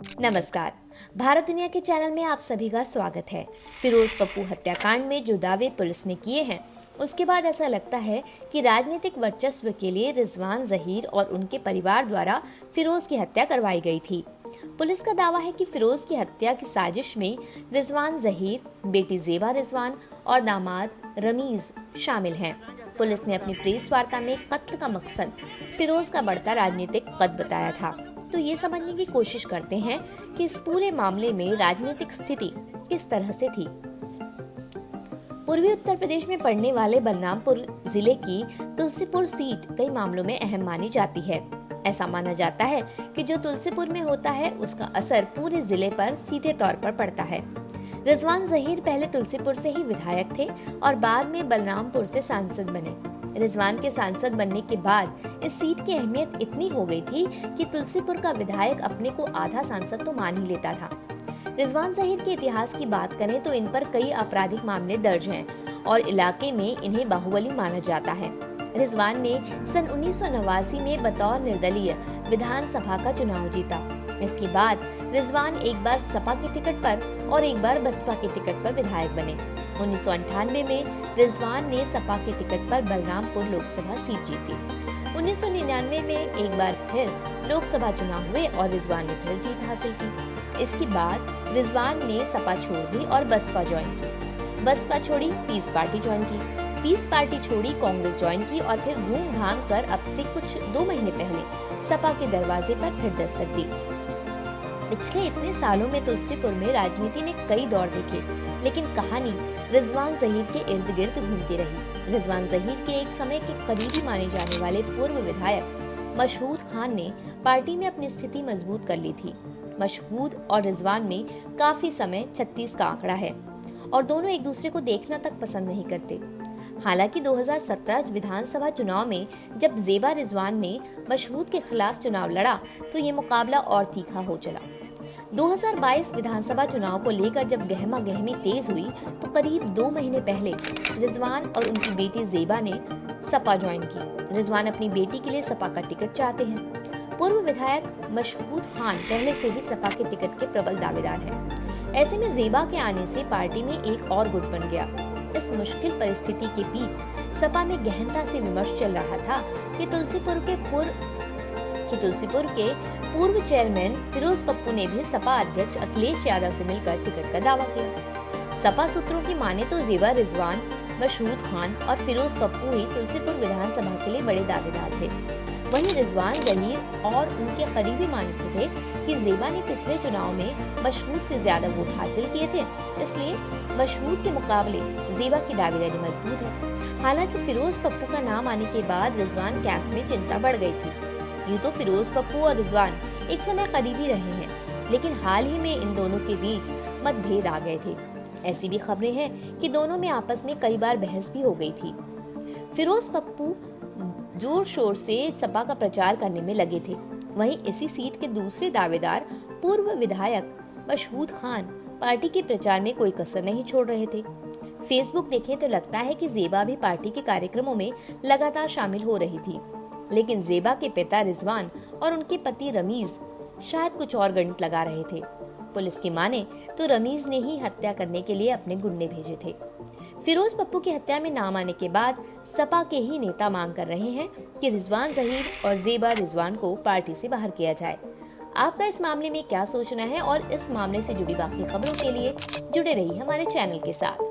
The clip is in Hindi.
नमस्कार। भारत दुनिया के चैनल में आप सभी का स्वागत है। फिरोज पप्पू हत्याकांड में जो दावे पुलिस ने किए हैं, उसके बाद ऐसा लगता है कि राजनीतिक वर्चस्व के लिए रिजवान जहीर और उनके परिवार द्वारा फिरोज की हत्या करवाई गई थी। पुलिस का दावा है कि फिरोज की हत्या की साजिश में रिजवान जहीर, बेटी जेबा रिजवान और दामाद रमीज शामिल हैं। पुलिस ने अपनी प्रेस वार्ता में कत्ल का मकसद फिरोज का बढ़ता राजनीतिक कद बताया था। तो ये समझने की कोशिश करते हैं कि इस पूरे मामले में राजनीतिक स्थिति किस तरह से थी। पूर्वी उत्तर प्रदेश में पड़ने वाले बलरामपुर जिले की तुलसीपुर सीट कई मामलों में अहम मानी जाती है। ऐसा माना जाता है कि जो तुलसीपुर में होता है उसका असर पूरे जिले पर सीधे तौर पर पड़ता है। रिजवान जहीर पहले तुलसीपुर से ही विधायक थे और बाद में बलरामपुर से सांसद बने। रिजवान के सांसद बनने के बाद इस सीट की अहमियत इतनी हो गई थी कि तुलसीपुर का विधायक अपने को आधा सांसद तो मान ही लेता था। रिजवान जहीर के इतिहास की बात करें तो इन पर कई आपराधिक मामले दर्ज हैं और इलाके में इन्हें बाहुबली माना जाता है। रिजवान ने सन 1989 में बतौर निर्दलीय विधानसभा का चुनाव जीता। इसके बाद रिजवान एक बार सपा के टिकट पर और एक बार बसपा के टिकट पर विधायक बने। 1998 में रिजवान ने सपा के टिकट पर बलरामपुर लोकसभा सीट जीती। 1999 में एक बार फिर लोकसभा चुनाव हुए और रिजवान ने फिर जीत हासिल की। इसके बाद रिजवान ने सपा छोड़ दी और बसपा ज्वाइन की। बसपा छोड़ी, पीस पार्टी ज्वाइन की। पीस पार्टी छोड़ी, कांग्रेस ज्वाइन की और फिर घूम घाम कर अब से कुछ 2 महीने पहले सपा के दरवाजे पर फिर दस्तक दी। पिछले इतने सालों में तुलसीपुर में राजनीति ने कई दौर देखे, लेकिन कहानी रिजवान जहीर के इर्द गिर्द घूमती रही। रिजवान जहीर के एक समय के करीबी माने जाने वाले पूर्व विधायक मशहूद खान ने पार्टी में अपनी स्थिति मजबूत कर ली थी। मशहूद और रिजवान में काफी समय 36 का आंकड़ा है और दोनों एक दूसरे को देखना तक पसंद नहीं करते। हालांकि 2017 विधानसभा चुनाव में जब जेबा रिजवान ने मशहूद के खिलाफ चुनाव लड़ा तो ये मुकाबला और तीखा हो चला। 2022 विधानसभा चुनाव को लेकर जब गहमा गहमी तेज हुई तो करीब 2 महीने पहले रिजवान और उनकी बेटी जेबा ने सपा ज्वाइन की। रिजवान अपनी बेटी के लिए सपा का टिकट चाहते हैं। पूर्व विधायक मशहूद खान पहले से ही सपा के टिकट के प्रबल दावेदार हैं। ऐसे में जेबा के आने से पार्टी में एक और गुट बन गया। इस मुश्किल परिस्थिति के बीच सपा में गहनता से विमर्श चल रहा था कि तुलसीपुर के पूर्व चेयरमैन फिरोज पप्पू ने भी सपा अध्यक्ष अखिलेश यादव से मिलकर टिकट का दावा किया। सपा सूत्रों की माने तो जेबा रिजवान, मशहूद खान और फिरोज पप्पू ही तुलसीपुर विधानसभा के लिए बड़े दावेदार थे। वहीं रिजवान जहीर और उनके करीबी मानते थे कि जेबा ने पिछले चुनाव में मशहूद से ज्यादा वोट हासिल किए थे, इसलिए मशहूद के मुकाबले जेबा की दावेदारी मजबूत है। हालांकि फिरोज पप्पू का नाम आने के बाद रिजवान कैंप में चिंता बढ़ गई थी। यूँ तो फिरोज पप्पू और रिजवान एक समय करीबी रहे हैं, लेकिन हाल ही में इन दोनों के बीच मतभेद आ गए थे। ऐसी भी खबरें हैं कि दोनों में आपस में कई बार बहस भी हो गई थी। फिरोज पप्पू जोर शोर से सपा का प्रचार करने में लगे थे। वहीं इसी सीट के दूसरे दावेदार पूर्व विधायक मशहूद खान पार्टी के प्रचार में कोई कसर नहीं छोड़ रहे थे। फेसबुक देखें तो लगता है कि जेबा भी पार्टी के कार्यक्रमों में लगातार शामिल हो रही थी, लेकिन जेबा के पिता रिजवान और उनके पति रमीज शायद कुछ और गणित लगा रहे थे। पुलिस की माने तो रमीज ने ही हत्या करने के लिए अपने गुंडे भेजे थे। फिरोज पप्पू की हत्या में नाम आने के बाद सपा के ही नेता मांग कर रहे हैं कि रिजवान जहीर और जेबा रिजवान को पार्टी से बाहर किया जाए। आपका इस मामले में क्या सोचना है और इस मामले से जुड़ी बाकी खबरों के लिए जुड़े रहिए हमारे चैनल के साथ।